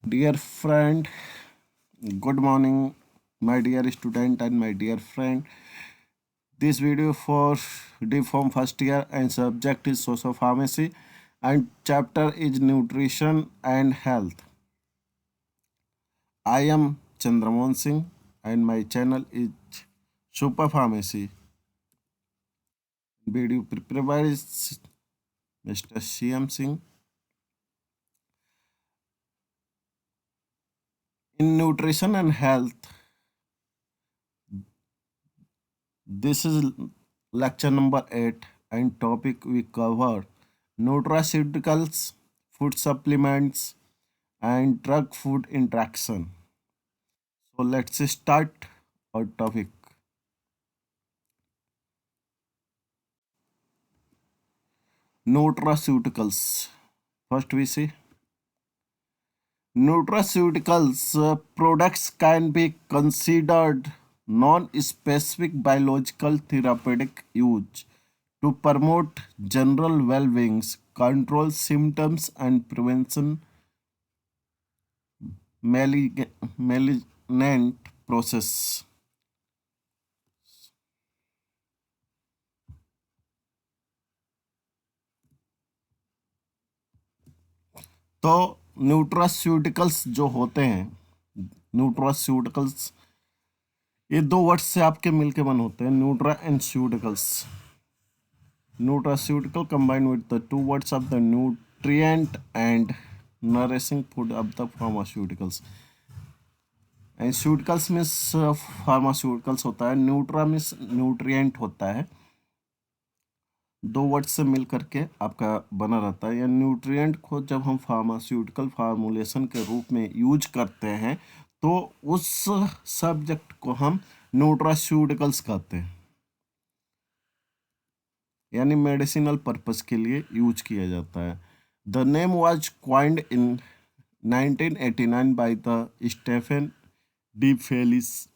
Dear friend, good morning, my dear student and my dear friend. This video for D Form first year and subject is social pharmacy and chapter is nutrition and health. I am Chandramohan Singh and my channel is Super Pharmacy. Video prepared is Mr. CM Singh. In nutrition and health, this is lecture number 8 and topic we cover nutraceuticals, food supplements and drug food interaction. So let's start our topic. Nutraceuticals. First we see nutraceuticals products can be considered non-specific biological therapeutic use to promote general well-being, control symptoms and prevention malignant process. तो nutraceuticals जो होते हैं, nutraceuticals ये दो word से आपके मिलके बन होते हैं, nutra and ceuticals. Nutraceutical combined with the two words of the nutrient and nourishing food of the pharmaceuticals. And ceuticals means pharmaceuticals होता है, न्यूट्रा मीन्स न्यूट्रिएंट होता है, दो वर्ड से मिल करके आपका बना रहता है. या न्यूट्रिएंट को जब हम फार्मास्यूटिकल फार्मूलेशन के रूप में यूज करते हैं तो उस सब्जेक्ट को हम न्यूट्रास्यूटिकल्स कहते हैं, यानी मेडिसिनल पर्पस के लिए यूज किया जाता है. The name was coined in 1989 by the Stephen De Felice,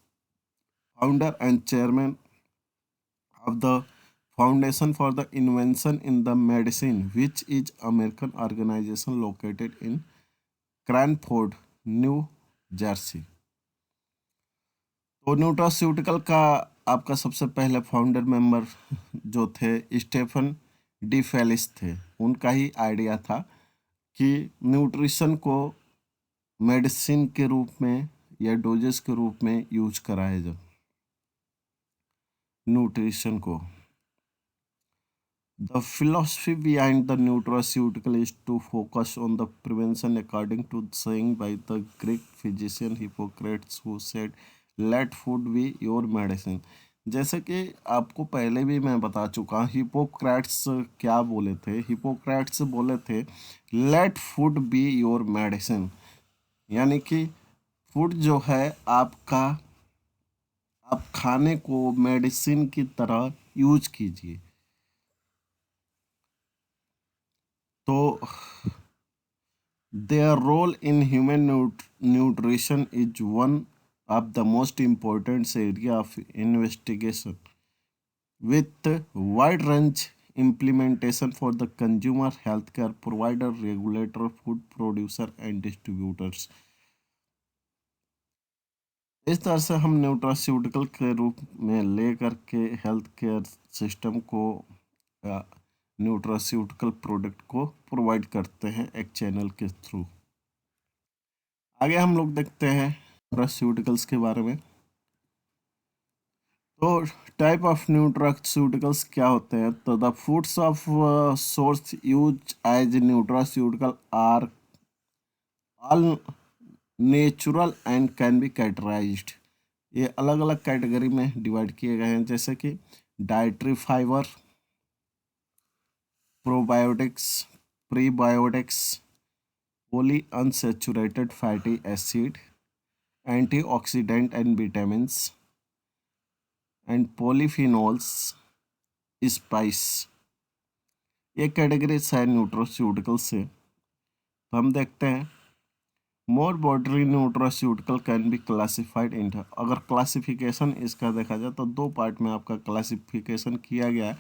founder and chairman of the Foundation for the Invention in the Medicine, which is American organization located in Cranford, new Jersey. तो nutraceutical का आपका सबसे पहले founder member जो थे Stephen De Felis थे. उनका ही idea था कि न्यूट्रिशन को मेडिसिन के रूप में या डोजेस के रूप में यूज कराया जाए. न्यूट्रिशन को The philosophy behind the nutraceutical is to focus on the prevention, according to saying by the Greek physician Hippocrates, who said, "Let food be your medicine." जैसे कि आपको पहले भी मैं बता चुका, हिपोक्रेट्स क्या बोले थे. हिपोक्रेट्स बोले थे let food be your medicine, यानी कि फूड जो है आपका, आप खाने को मेडिसिन की तरह यूज कीजिए. तो their role in human nutrition is one of the most important area of investigation, with wide range implementation for the consumer, healthcare provider, regulator, food producer and distributors. इस तरह से हम न्यूट्रास्यूटिकल के रूप में ले करके हेल्थ केयर सिस्टम को न्यूट्रास्यूटिकल प्रोडक्ट को प्रोवाइड करते हैं एक चैनल के थ्रू. आगे हम लोग देखते हैं न्यूट्रास्यूटिकल्स के बारे में. तो टाइप ऑफ न्यूट्रास्यूटिकल्स क्या होते हैं. तो the foods of source use as nutraceutical are all natural and can be categorised. ये अलग अलग कैटेगरी में डिवाइड किए गए हैं, जैसे कि dietary fibre, probiotics, prebiotics, poly unsaturated fatty acid, antioxidant and vitamins and polyphenols, spice. ये कैटेगरीज है न्यूट्रास्यूटिकल से. तो हम देखते हैं more broadly nutraceutical can be classified in. अगर क्लासिफिकेशन इसका देखा जाए तो दो पार्ट में आपका क्लासिफिकेशन किया गया है,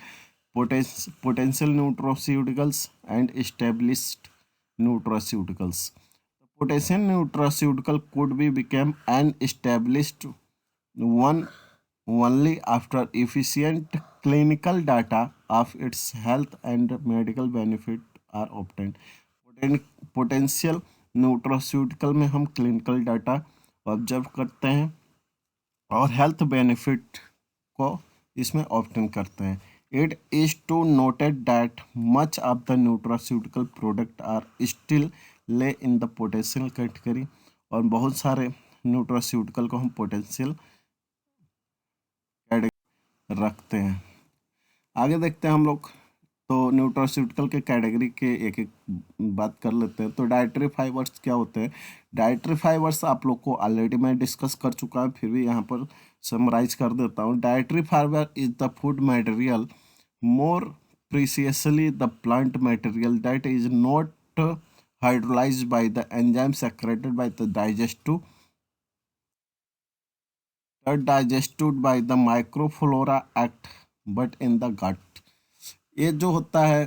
potential nutraceuticals and established nutraceuticals. potassium nutraceutical could be become an established one only after efficient clinical data of its health and medical benefit are obtained. Potential nutraceutical में हम क्लिनिकल डाटा ऑब्जर्व करते हैं और health benefit को इसमें obtain करते हैं. It is to noted that much of the nutraceutical product are still lay in the potential category, और बहुत सारे न्यूट्रास्यूटिकल को हम पोटेंशियल रखते हैं. आगे देखते हैं हम लोग. तो न्यूट्रास्यूटिकल के कैटेगरी के एक एक बात कर लेते हैं. तो डाइटरी फाइबर्स क्या होते हैं? डाइटरी फाइबर्स आप लोग को ऑलरेडी मैं डिस्कस कर चुका हूँ, फिर भी यहाँ पर समराइज कर देता हूँ. Dietary fibre is the food material, more precisely the plant material that is not hydrolyzed by the enzyme secreted by the digested by the microflora act but in the gut. ये जो होता है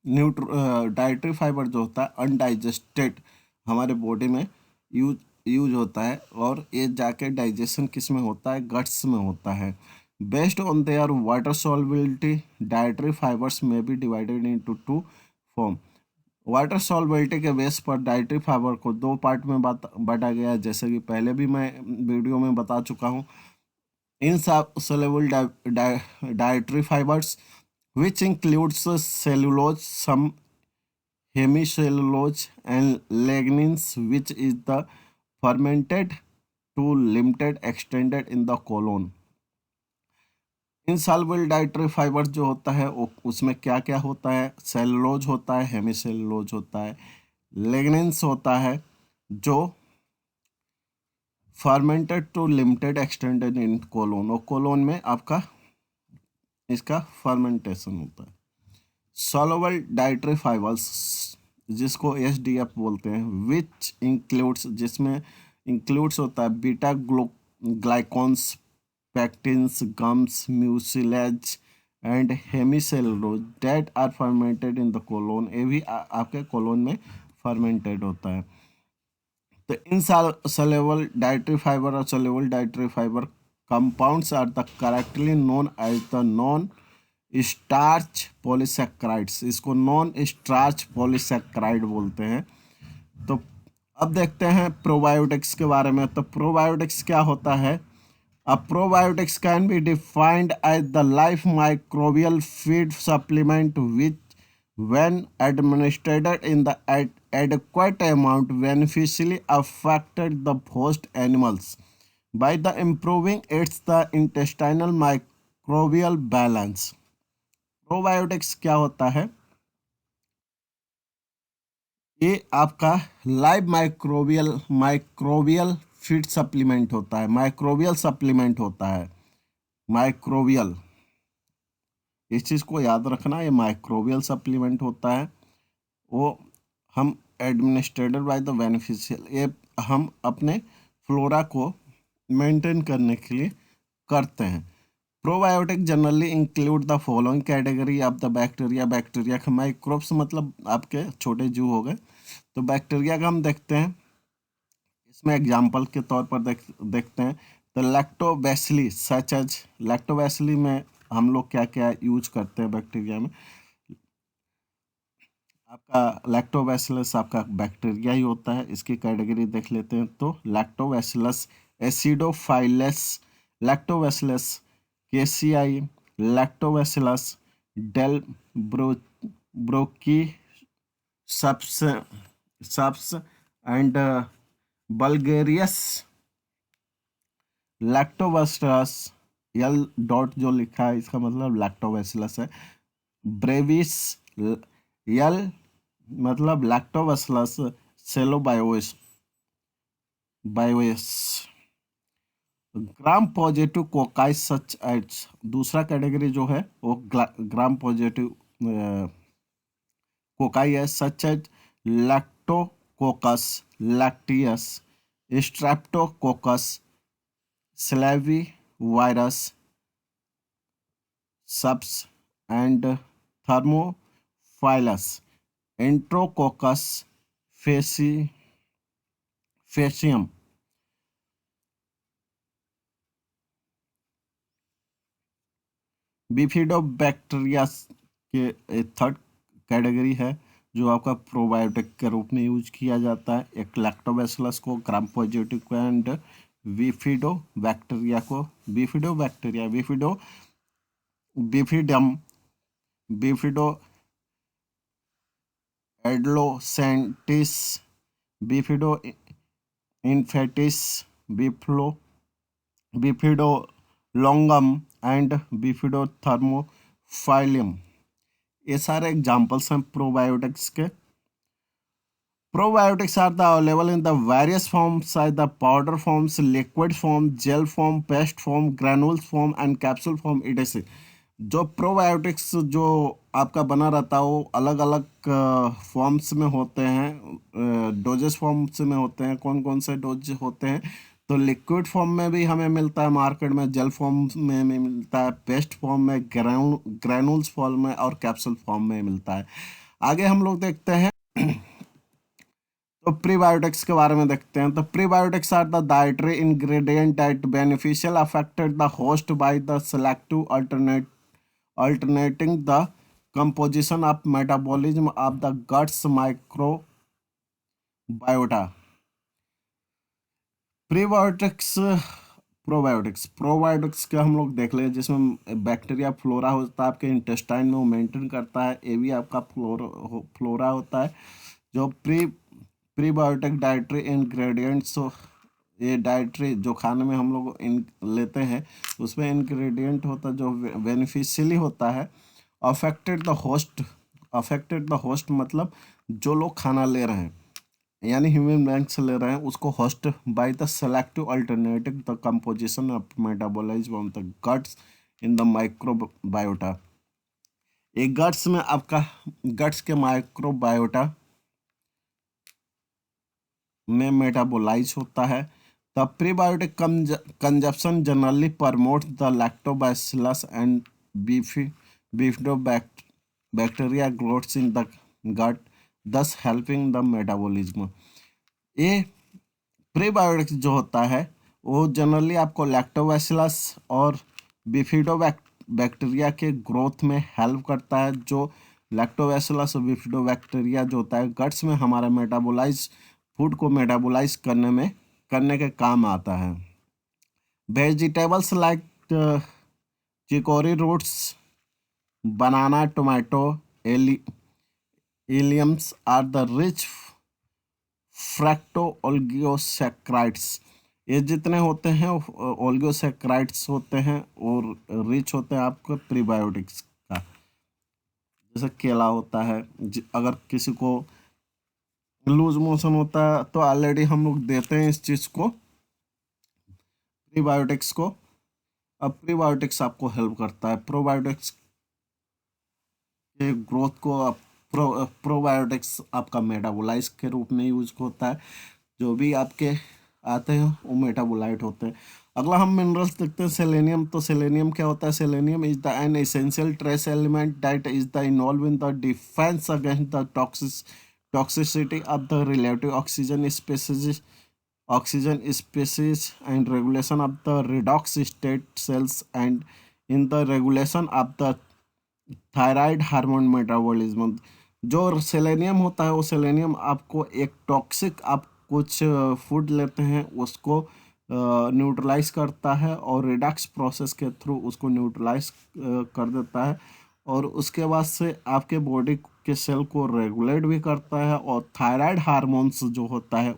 dietary fibre जो होता है undigested हमारे body में use होता है, और ये जाके डाइजेशन किस में होता है? गट्स में होता है. Based on their water solubility dietary fibres में be divided into two form. Water solubility के बेस पर डाइटरी फाइबर को दो पार्ट में बांटा गया है, जैसे कि पहले भी मैं वीडियो में बता चुका हूँ. insoluble dietary fibers, which includes cellulose, some hemicellulose, and lignins, which is the fermented to limited extended in the colon. Insoluble dietary fibre जो होता है उसमें क्या क्या होता है? सेलुलोज होता है, हेमिसेलुलोज होता है, लिग्निन्स होता है, जो fermented to limited extended in colon, और कोलोन में आपका इसका फर्मेंटेशन होता है. सॉल्युबल डाइटरी फाइबर्स जिसको एसडीएफ बोलते हैं, विच इंक्लूड्स, जिसमें इंक्लूड्स होता है beta glucans, pectins, gums, mucilage and hemicellulose that are fermented in the colon. ये भी आपके कोलोन में फर्मेंटेड होता है. तो insoluble dietary fiber or soluble dietary fiber compounds are the correctly known as the non-starch polysaccharides. इसको non starch polysaccharide बोलते हैं. तो अब देखते हैं प्रोबायोटिक्स के बारे में. तो प्रोबायोटिक्स क्या होता है? A probiotics can be defined as the life microbial feed supplement which, when administered in the adequate amount, beneficially affected the host animals by the improving its the intestinal microbial balance. Probiotics क्या होता है? ये आपका live microbial feed supplement होता है, microbial supplement होता है. Microbial, इस चीज़ को याद रखना, ये माइक्रोबियल सप्लीमेंट होता है. वो हम एडमिनिस्ट्रेटेड बाय द बेनिफिशियल, ये हम अपने फ्लोरा को मेंटेन करने के लिए करते हैं. Probiotic generally include the following category of the bacteria. Bacteria के माइक्रोब्स मतलब आपके छोटे जीव हो गए. तो बैक्टीरिया का हम देखते हैं, इसमें एग्जाम्पल के तौर पर देखते हैं. तो लैक्टोबैसिली, सच एज लैक्टोबैसिली में हम लोग क्या क्या यूज करते हैं बैक्टीरिया में? आपका लैक्टोबैसिलस आपका बैक्टीरिया ही होता है. इसकी कैटेगरी देख लेते हैं. तो lactobacillus acidophilus, lactobacillus casei, lactobacillus delbrueckii subs and bulgaricus. Lactobacillus L dot जो लिखा है इसका मतलब लैक्टोबैसिलस है. ब्रेविस एल मतलब lactobacillus cellobiosus. Gram positive cocci such as, दूसरा कैटेगरी जो है वो ग्राम पॉजिटिव कोकाई है, such as lactococcus lactis, streptococcus salivarius subs and thermophilus, enterococcus faecalis faecium. Bifidobacteria के थर्ड कैटेगरी है जो आपका प्रोबायोटिक के रूप में यूज किया जाता है। एक लैक्टोबैसिलस को, ग्राम पॉजिटिव को एंड बिफिडोबैक्टीरिया को, bifidobacteria, bifidum, bifido adolescentis, bifido infantis, बिफ्लो bifido longum and bifido thermophilum, ये सारे एग्जाम्पल्स हैं प्रोबायोटिक्स के। Probiotics are the available in the various forms, either powder forms, liquid form, gel form, paste form, granules form and capsule form etc. जो probiotics जो आपका बना रहता है वो अलग अलग फॉर्म्स में होते हैं, डोजेस फॉर्म्स में होते हैं। कौन कौन से डोज होते हैं? तो लिक्विड फॉर्म में भी हमें मिलता है मार्केट में, जेल फॉर्म में मिलता है, पेस्ट फॉर्म में, ग्रैनुल्स फॉर्म में और कैप्सूल फॉर्म में मिलता है। आगे हम लोग देखते हैं तो प्रीबायोटिक्स के बारे में देखते हैं। तो prebiotics are the dietary ingredient that beneficial affected the host by the selective alternating the composition of metabolism of the guts microbiota. Prebiotics, probiotics, probiotics का हम लोग देख लें जिसमें बैक्टीरिया फ्लोरा होता है आपके इंटेस्टाइन में, वो मेंटेन करता है। ये भी आपका फ्लोरा होता है। जो प्रीबायोटिक डाइटरी इंग्रेडिएंट्स, ये डाइटरी जो खाने में हम लोग इन लेते हैं उसमें इंग्रेडिएंट होता है जो बेनिफिशियली होता है। Affected the host, affected the host मतलब जो लोग खाना ले रहे हैं यानी ह्यूमन बींग्स ले रहे हैं उसको host by the selective alternative the composition of metabolism of the guts in the microbiota. एक गट्स में आपका, गट्स के माइक्रोबायोटा में मेटाबोलाइज होता है। The prebiotic consumption generally promote the lactobacillus and bifidobacteria growths in the gut, thus helping the metabolism. ये prebiotics जो होता है वो जनरली आपको लैक्टोबैसिलस और बिफिडोबैक्टीरिया के ग्रोथ में हेल्प करता है। जो लैक्टोबैसिलस और बिफिडोबैक्टीरिया जो होता है गट्स में हमारा मेटाबोलाइज, फूड को मेटाबोलाइज करने के काम आता है। Vegetables like chicory roots, banana, tomato, alliums are the rich fructo oligosaccharides. ये जितने होते हैं ओलिगोसैक्राइड्स होते हैं और रिच होते हैं आपके प्रीबायोटिक्स का। जैसे केला होता है, अगर किसी को लूज मोशन होता है तो ऑलरेडी हम लोग देते हैं इस चीज़ को, प्रीबायोटिक्स को। अब प्रीबायोटिक्स आपको हेल्प करता है प्रोबायोटिक्स के ग्रोथ को। प्रोबायोटिक्स आपका मेटाबोलाइज के रूप में यूज होता है। जो भी आपके आते हैं वो मेटाबोलाइट होते हैं। अगला हम मिनरल्स देखते हैं, सेलेनियम। तो सेलेनियम क्या होता है? Selenium is the an essential trace element that is the involve in the defence against the toxicity of the relative oxygen species and regulation of the redox state cells and in the regulation of the thyroid hormone metabolism. जो selenium होता है वो selenium आपको एक toxic, आप कुछ food लेते हैं उसको न्यूट्रलाइज करता है और रिडक्स प्रोसेस के थ्रू उसको न्यूट्रलाइज कर देता है और उसके बाद से आपके बॉडी के सेल को रेगुलेट भी करता है। और थायराइड हार्मोन्स जो होता है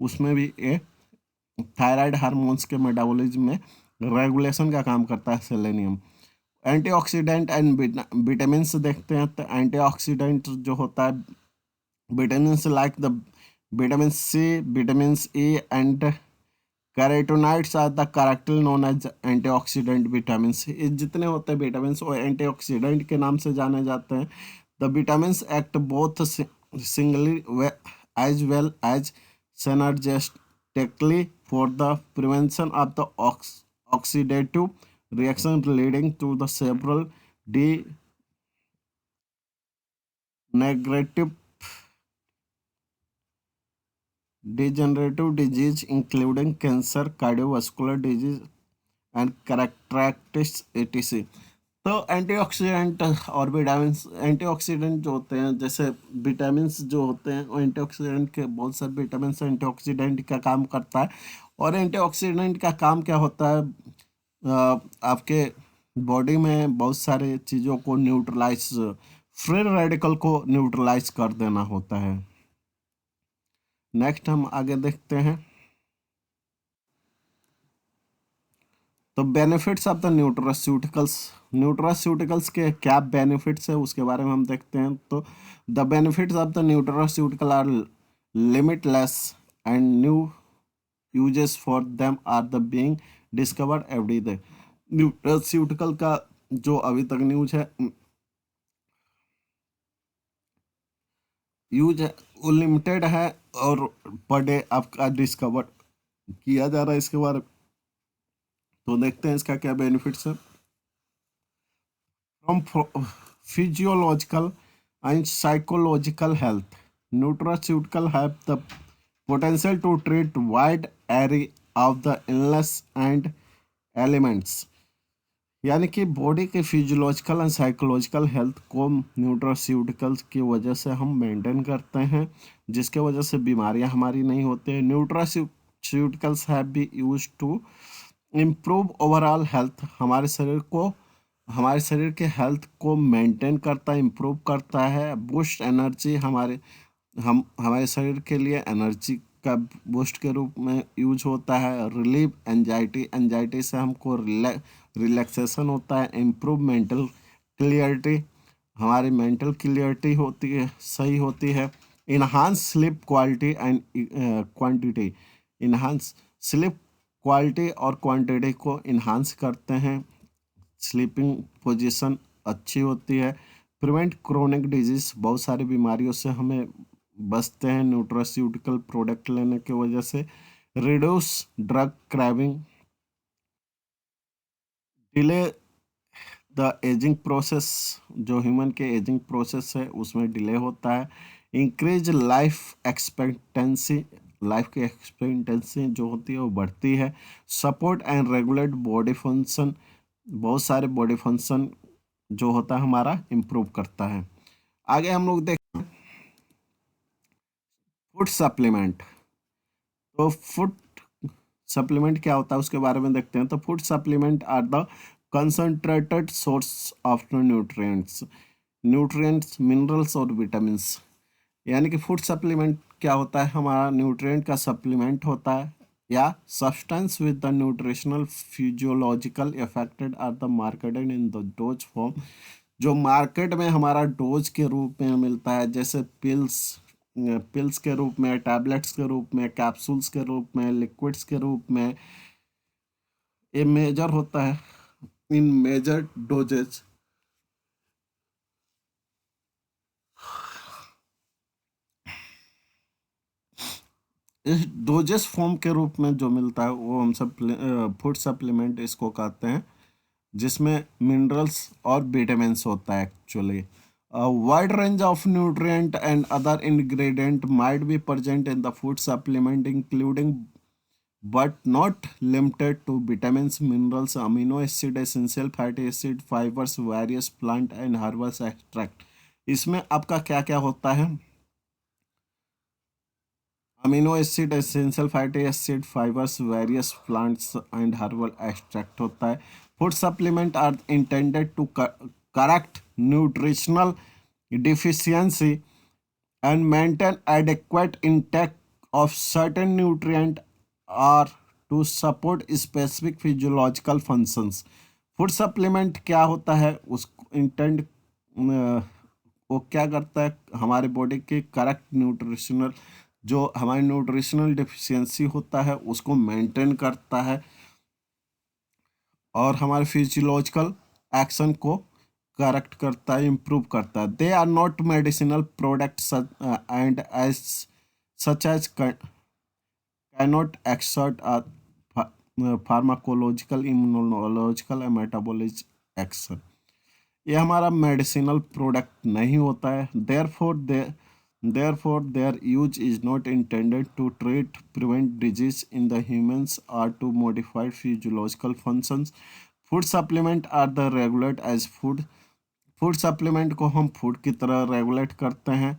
उसमें भी ये थायराइड हार्मोन्स के मेटाबॉलिज्म में रेगुलेशन का काम करता है सेलेनियम। एंटीऑक्सीडेंट एंड विटामिन देखते हैं। तो एंटीऑक्सीडेंट जो होता है vitamin like the vitamin C, vitamin E and carotenoids are the correctly known as antioxidant vitamin. ये जितने होते हैं विटामिन वो एंटीऑक्सीडेंट के नाम से जाने जाते हैं। The vitamin act both singly as well as synergistically for the prevention of the oxidative reaction leading to the several negative degenerative disease including cancer, cardiovascular disease and characteristics etc. तो antioxidant और vitamin, antioxidant जो होते हैं जैसे vitamin जो होते हैं वो एंटीऑक्सीडेंट के, बहुत सारे विटामिन एंटीऑक्सीडेंट का काम करता है। और एंटीऑक्सीडेंट का काम क्या होता है, आपके बॉडी में बहुत सारे चीज़ों को न्यूट्रलाइज, फ्री रेडिकल को न्यूट्रलाइज कर देना होता है। नेक्स्ट हम आगे देखते हैं। तो benefits of the nutraceuticals, nutraceuticals के क्या बेनिफिट्स है उसके बारे में हम देखते हैं। तो the benefits of the nutraceutical are limitless and new uses for them are the being discovered every day. Nutraceutical का जो अभी तक यूज है वो लिमिटेड है, और पर डे आपका डिस्कवर किया जा रहा है इसके बारे में। तो देखते हैं इसका क्या बेनिफिट्स है। From physiological and psychological health, nutraceutical have the potential to treat wide array of the illness and elements। यानी कि बॉडी के फिजियोलॉजिकल एंड साइकोलॉजिकल हेल्थ को न्यूट्रास्यूटिकल्स की वजह से हम मेंटेन करते हैं, जिसके वजह से बीमारियां हमारी नहीं होती हैं। Nutraceuticals have be use to improve overall health, हमारे शरीर के हेल्थ को मेंटेन करता है, इम्प्रूव करता है। बूस्ट एनर्जी, हमारे शरीर के लिए एनर्जी का बूस्ट के रूप में यूज होता है। रिलीव एंजाइटी, एंजाइटी से हमको रिलैक्सेशन होता है। इम्प्रूव मेंटल क्लियरिटी, हमारी मेंटल क्लियरिटी होती है, सही होती है। Enhance sleep quality and quantity, enhance sleep quality और क्वांटिटी को इन्हांस करते हैं। स्लीपिंग पोजीशन अच्छी होती है। प्रिवेंट क्रोनिक डिजीज, बहुत सारी बीमारियों से हमें बचते हैं न्यूट्रास्यूटिकल प्रोडक्ट लेने की वजह से। Reduce drug craving, delay the ageing process, जो ह्यूमन के एजिंग प्रोसेस है उसमें डिले होता है। इंक्रीज लाइफ एक्सपेक्टेंसी, लाइफ की एक्सपेक्टेंसी जो होती है वो बढ़ती है। Support and regulate body function, बहुत सारे बॉडी फंक्शन जो होता है हमारा इम्प्रूव करता है। आगे हम लोग देखते हैं फूड सप्लीमेंट। तो फूड सप्लीमेंट क्या होता है उसके बारे में देखते हैं। तो food supplement are the concentrated source of nutrients, minerals और विटामिन्स। यानी कि फूड सप्लीमेंट क्या होता है, हमारा न्यूट्रिएंट का सप्लीमेंट होता है, या substance with the nutritional physiological effected are the marketed in the dose form, जो मार्केट में हमारा डोज के रूप में मिलता है, जैसे पिल्स के रूप में, टैबलेट्स के रूप में, कैप्सूल्स के रूप में, लिक्विड्स के रूप में। ये मेजर होता है इन मेजर डोजेज। इस डोजेस फॉर्म के रूप में जो मिलता है वो हम सब फूड सप्लीमेंट इसको कहते हैं, जिसमें मिनरल्स और विटामिन्स होता है actually. Wide range of nutrient and other ingredient might be present in the food supplement including but not limited to vitamins, minerals, amino acid, essential fatty acid, fibres, various plant and herbals extract. इसमें आपका क्या क्या होता है, amino acid, essential fatty acid, fibres, various plants and herbal extract होता है। Food supplement are intended to correct nutritional deficiency and maintain adequate intake of certain nutrient or to support specific physiological functions। Food supplement क्या होता है, उस intend वो क्या करता है, हमारे बॉडी के करेक्ट न्यूट्रिशनल, जो हमारी न्यूट्रिशनल डिफिशियंसी होता है उसको मेंटेन करता है, और हमारे फिजियोलॉजिकल एक्शन को करेक्ट करता है, इम्प्रूव करता है। They are not medicinal products and as such as cannot exert pharmacological, immunological and metabolic action. ये हमारा मेडिसिनल प्रोडक्ट नहीं होता है। Therefore they Therefore, their use is not intended to treat, prevent disease in the humans or to modify physiological functions. Food supplement are the regulate as food. Food supplement को हम food की तरह regulate करते हैं।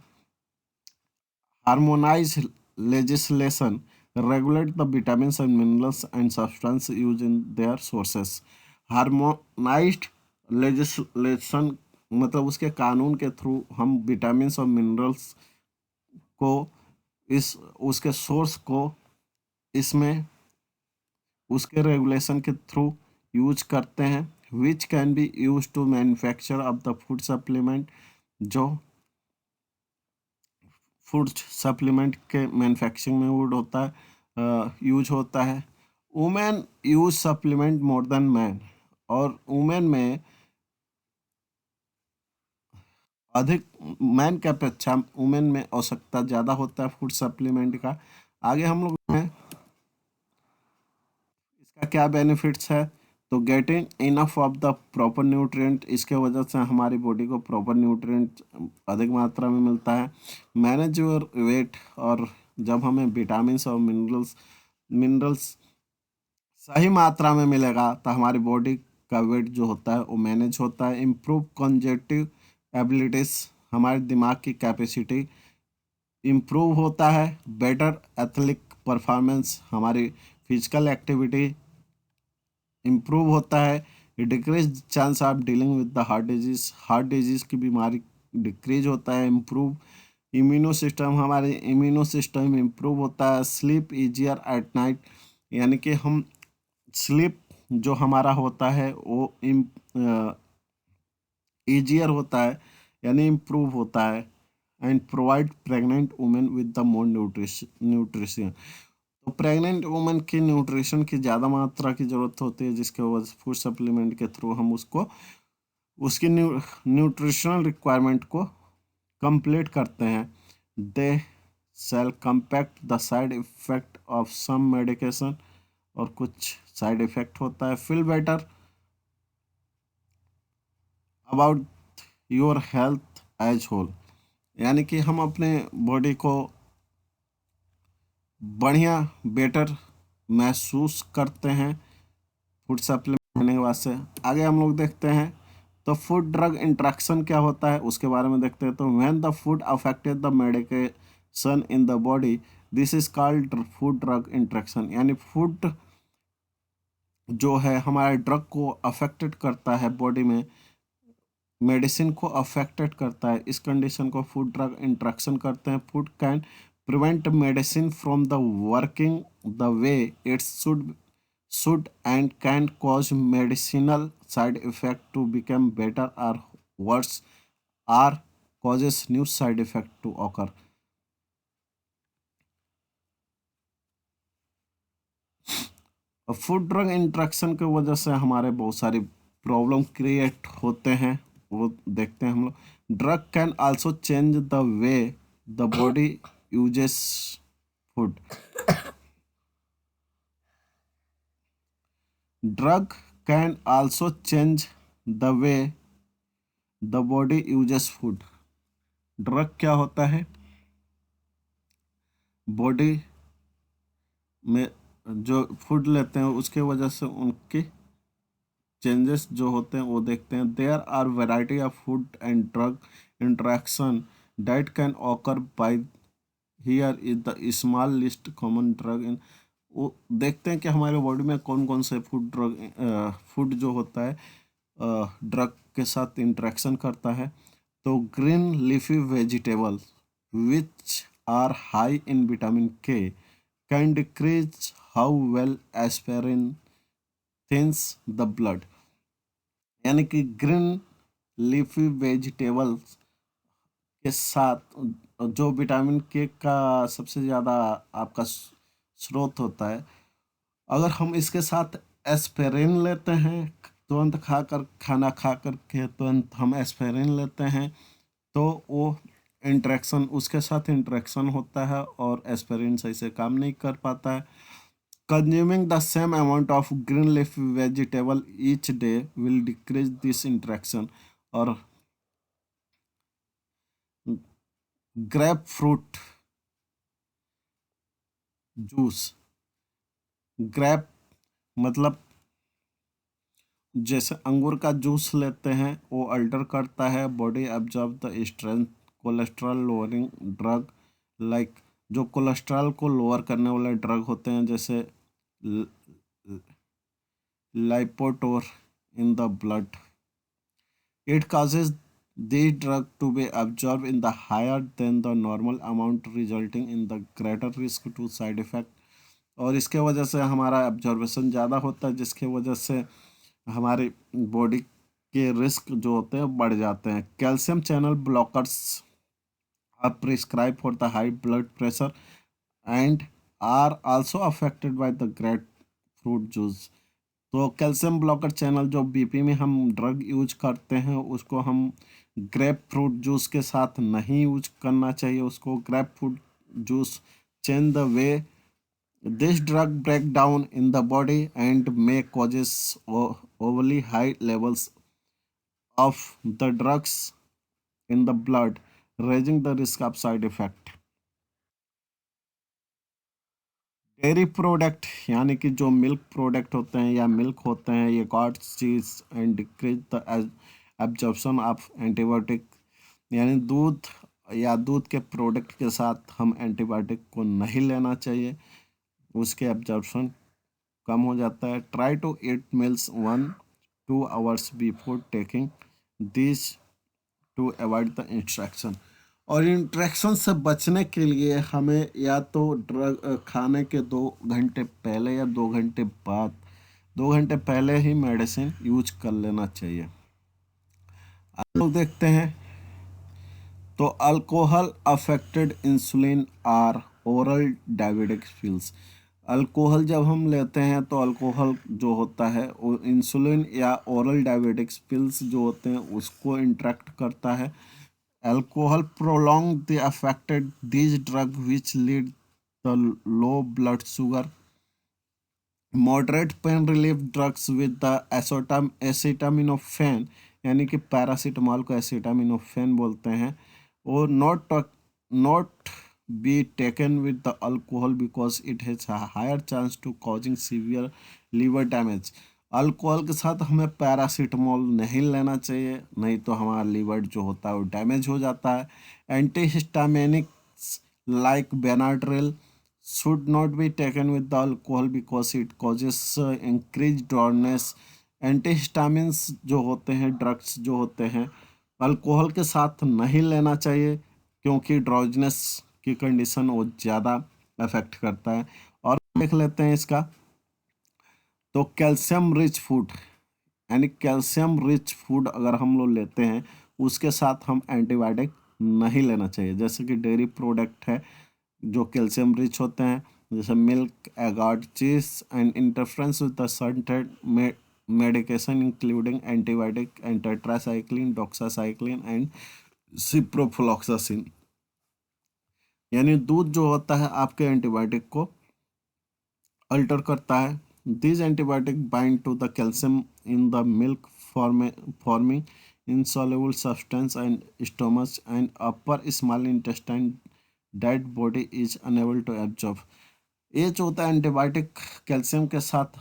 Harmonise legislation regulate the vitamins and minerals and substance use in their sources. Harmonised legislation मतलब उसके कानून के थ्रू हम विटामिन्स और मिनरल्स को इस उसके सोर्स को इसमें उसके रेगुलेशन के थ्रू यूज करते हैं। Which can be use to manufacture of the food supplement, जो फूड सप्लीमेंट के मैन्युफैक्चरिंग में यूज होता है, यूज होता है। Women use supplement more than man, और वुमेन में अधिक, मैन के अपेक्षा वुमेन में आवश्यकता ज़्यादा होता है फूड सप्लीमेंट का। आगे हम लोग हैं इसका क्या बेनिफिट्स है, तो getting enough of the proper nutrient, इसके वजह से हमारी बॉडी को प्रॉपर न्यूट्रिएंट अधिक मात्रा में मिलता है। मैनेज योर वेट, और जब हमें विटामिन्स और मिनरल्स सही मात्रा में मिलेगा तो हमारी बॉडी का वेट जो होता है वो मैनेज होता है। इम्प्रूव कॉन्जेक्टिव एबिलिटीज़, हमारे दिमाग की कैपेसिटी इम्प्रूव होता है। बेटर एथलेटिक परफॉर्मेंस, हमारी फिजिकल एक्टिविटी इम्प्रूव होता है। Decrease chance of dealing with the heart disease की बीमारी डिक्रीज होता है। इम्प्रूव इम्यूनो सिस्टम, हमारे इम्यूनो सिस्टम इम्प्रूव होता है। स्लीप ईजियर एट नाइट, यानी कि हम स्लीप जो हमारा होता है वो ईजियर होता है, यानी इम्प्रूव होता है। And provide pregnant women with the more nutrition, तो प्रेग्नेंट वुमेन की न्यूट्रिशन की ज़्यादा मात्रा की ज़रूरत होती है, जिसके वजह फूड सप्लीमेंट के थ्रू हम उसको उसकी न्यूट्रिशनल रिक्वायरमेंट को कंप्लीट करते हैं। They sell compact the side effect of some medication, और कुछ साइड इफ़ेक्ट होता है। Feel better about your health as whole, यानी कि हम अपने बॉडी को बढ़िया बेटर महसूस करते हैं फूड सप्लीमेंट लेने के बाद से। आगे हम लोग देखते हैं तो फूड ड्रग इंट्रैक्शन क्या होता है उसके बारे में देखते हैं। तो when the food affected the medication in the body, this is called food drug interaction, यानी फूड जो है हमारे ड्रग को अफेक्टेड करता है, बॉडी में मेडिसिन को अफेक्टेड करता है, इस कंडीशन को फूड ड्रग इंट्रैक्शन करते हैं। Food can prevent medicine from the working the way it should and can cause medicinal side effect to become better or worse, or causes new side effect to occur। Food drug interaction की वजह से हमारे बहुत सारी problem create होते हैं, वो देखते हैं हम लोग। Drug can also change the way the body uses food. Drug can also change the way the body uses food. Drug क्या होता है, बॉडी में जो फूड लेते हैं उसके वजह से उनके चेंजेस जो होते हैं वो देखते हैं। There are variety of food and drug interaction that can occur by, here is the small list common drug in. वो देखते हैं कि हमारे बॉडी में कौन कौन से फूड जो होता है ड्रग के साथ इंट्रैक्शन करता है। तो green leafy vegetables which are high in vitamin K can decrease how well aspirin thins the blood, यानी कि ग्रीन लीफी वेजिटेबल्स के साथ जो विटामिन के का सबसे ज़्यादा आपका स्रोत होता है, अगर हम इसके साथ एस्पिरिन लेते हैं, तुरंत खाकर खाना खा कर के तुरंत हम एस्पिरिन लेते हैं, तो वो इंट्रैक्शन उसके साथ इंट्रैक्शन होता है और एस्पिरिन सही से काम नहीं कर पाता है। Consuming the same amount of green leaf vegetable each day will decrease this interaction, और ग्रेप फ्रूट जूस। ग्रेप मतलब जैसे अंगूर का जूस लेते हैं, वो अल्टर करता है body absorb the strength cholesterol lowering drug, like जो कोलेस्ट्रॉल को लोअर करने वाले ड्रग होते हैं, जैसे Lipitor in the blood. It causes this drug to be absorbed in the higher than the normal amount, resulting in the greater risk to side effect। और इसके वजह से हमारा एब्जॉर्बेशन ज़्यादा होता है, जिसके वजह से हमारी बॉडी के रिस्क जो होते हैं बढ़ जाते हैं। Calcium channel blockers are prescribe for the high blood pressure and are also affected by the grapefruit juice. तो कैल्शियम ब्लॉकर चैनल जो बीपी में हम ड्रग यूज करते हैं, उसको हम ग्रेप फ्रूट जूस के साथ नहीं यूज करना चाहिए। उसको grapefruit juice change the way this drug break down in the body and may causes overly high levels of the drugs in the blood, raising the risk of side effect. Dairy product यानी कि जो milk product होते हैं या milk होते हैं, ये got चीज and decrease the absorption of antibiotic, यानी दूध या दूध के प्रोडक्ट के साथ हम एंटीबायोटिक को नहीं लेना चाहिए, उसके एब्जॉर्प्शन कम हो जाता है। Try to eat meals 1-2 hours before taking this to avoid the instruction. और इंट्रैक्शन से बचने के लिए हमें या तो ड्रग खाने के 2 घंटे पहले या 2 घंटे बाद, 2 घंटे पहले ही मेडिसिन यूज कर लेना चाहिए। अब लोग देखते हैं तो alcohol affected insulin are oral diabetic pills. Alcohol जब हम लेते हैं तो अल्कोहल जो होता है वो इंसुलिन या ओरल डायबिटिक्स पिल्स जो होते हैं उसको इंट्रैक्ट करता है। Alcohol prolong the affected these drug which lead the low blood sugar. Moderate pain relief drugs with the acetaminophen यानी कि पैरासीटामोल को एसिटामिनोफेन बोलते हैं, और not be taken with the alcohol because it has higher chance to causing severe liver damage. Alcohol के साथ हमें paracetamol नहीं लेना चाहिए, नहीं तो हमारा लीवर जो होता है वो डैमेज हो जाता है। Antihistaminics like Benadryl should not be taken with the alcohol because it causes increased dryness। Antihistamines जो होते हैं, ड्रग्स जो होते हैं, अल्कोहल के साथ नहीं लेना चाहिए क्योंकि ड्राउजनेस की कंडीशन वो ज़्यादा अफेक्ट करता है। और देख लेते हैं इसका, तो कैल्शियम रिच फूड यानी कैल्शियम रिच फूड अगर हम लोग लेते हैं उसके साथ हम एंटीबायोटिक नहीं लेना चाहिए। जैसे कि डेयरी प्रोडक्ट है जो कैल्शियम रिच होते हैं, जैसे milk, yogurt, cheese and interference with the certain medication including antibiotic and tetracycline, doxycycline and ciprofloxacin. यानी दूध जो होता है आपके एंटीबायोटिक को अल्टर करता है। This antibiotic bind to the calcium in the milk forming insoluble substance and stomach and upper small intestine that body is unable to absorb। ये जो होता है एंटीबायोटिक कैल्शियम के साथ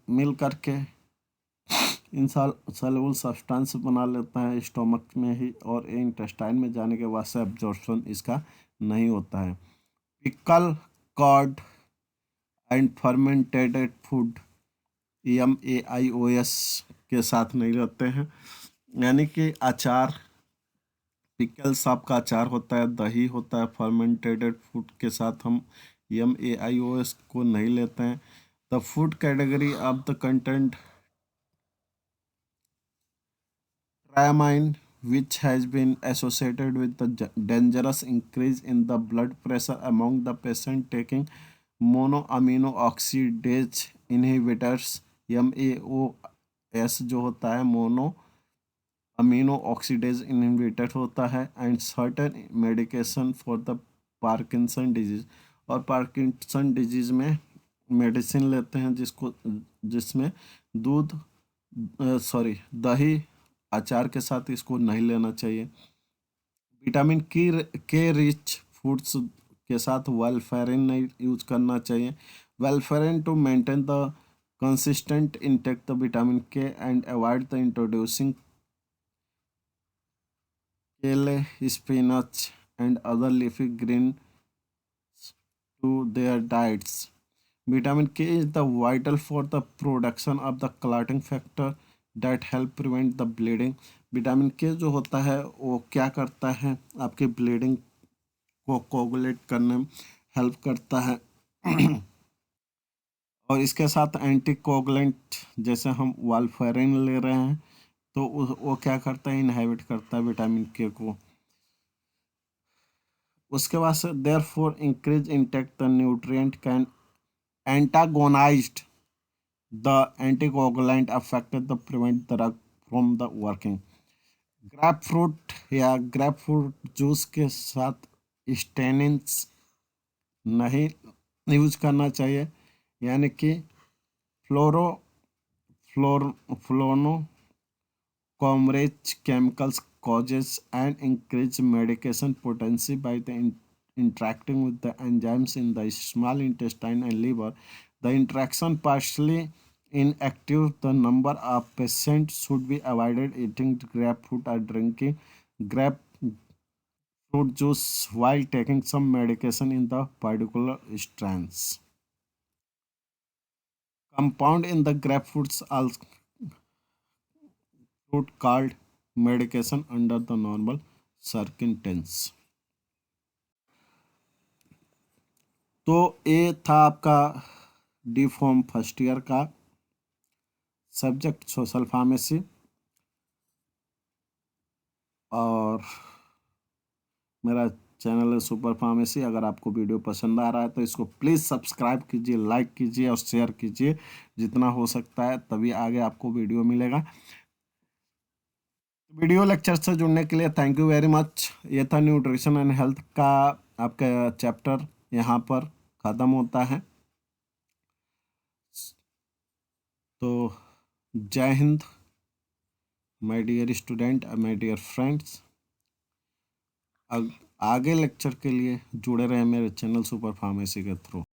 मिल करके इंसॉल्युबल सब्सटेंस बना लेता है स्टोमक में ही, और ये इंटेस्टाइन में जाने के बाद से एब्जॉर्प्शन इसका नहीं होता है। Pickle, cured and fermented food EMAIOS के साथ नहीं रहते हैं, यानी कि अचार, पिकल्स आपका अचार होता है, दही होता है, फर्मेंटेड फूड के साथ हम EMAIOS को नहीं लेते हैं। The food category of the content triamine which has been associated with the dangerous increase in the blood pressure among the patient taking monoamino oxidase inhibitors। MAOS जो होता है मोनो अमीनो ऑक्सीडेज इनहिबिटर होता है, and certain medication for the Parkinson disease. और Parkinson disease में medicine लेते हैं जिसमें दूध दही अचार के साथ इसको नहीं लेना चाहिए। विटामिन के रिच फूड्स के साथ वालफेरिन नहीं यूज करना चाहिए। Warfarin to maintain the consistent intake the vitamin K and avoid the introducing kale, spinach and other leafy greens to their diets. Vitamin K is the vital for the production of the clotting factor that help prevent the bleeding. Vitamin के जो होता है वो क्या करता है, आपकी bleeding को कोगुलेट करने में हेल्प करता है और इसके साथ एंटी कोगुलेंट जैसे हम वालफेरिन ले रहे हैं तो वो क्या करता है, इनहाबिट करता है विटामिन के को। उसके बाद से therefore increase intake the nutrient can antagonized the anticoagulant affected the prevent the drug from the working. Grapefruit या ग्रेप फ्रूट जूस के साथ स्टेनिन्स नहीं यूज करना चाहिए, यानी कि फ्लोरो फ्लोनो Comrade chemicals causes an increased medication potency by the interacting with the enzymes in the small intestine and liver. The interaction partially inactive. The number of patients should be avoided eating grapefruit or drinking grapefruit juice while taking some medication in the particular strains. Compound in the grapefruits also fruit called medication under the normal circumstance। तो ये था आपका D form first year का subject social pharmacy. और मेरा channel है super pharmacy. अगर आपको वीडियो पसंद आ रहा है तो इसको प्लीज़ सब्सक्राइब कीजिए, लाइक कीजिए और शेयर कीजिए जितना हो सकता है, तभी आगे आपको वीडियो मिलेगा। वीडियो लेक्चर से जुड़ने के लिए थैंक यू वेरी मच। ये था न्यूट्रिशन एंड हेल्थ का आपका चैप्टर, यहाँ पर ख़त्म होता है। तो Jai Hind my dear student, my dear friends. आगे लेक्चर के लिए जुड़े रहे मेरे चैनल सुपर फार्मेसी के थ्रू।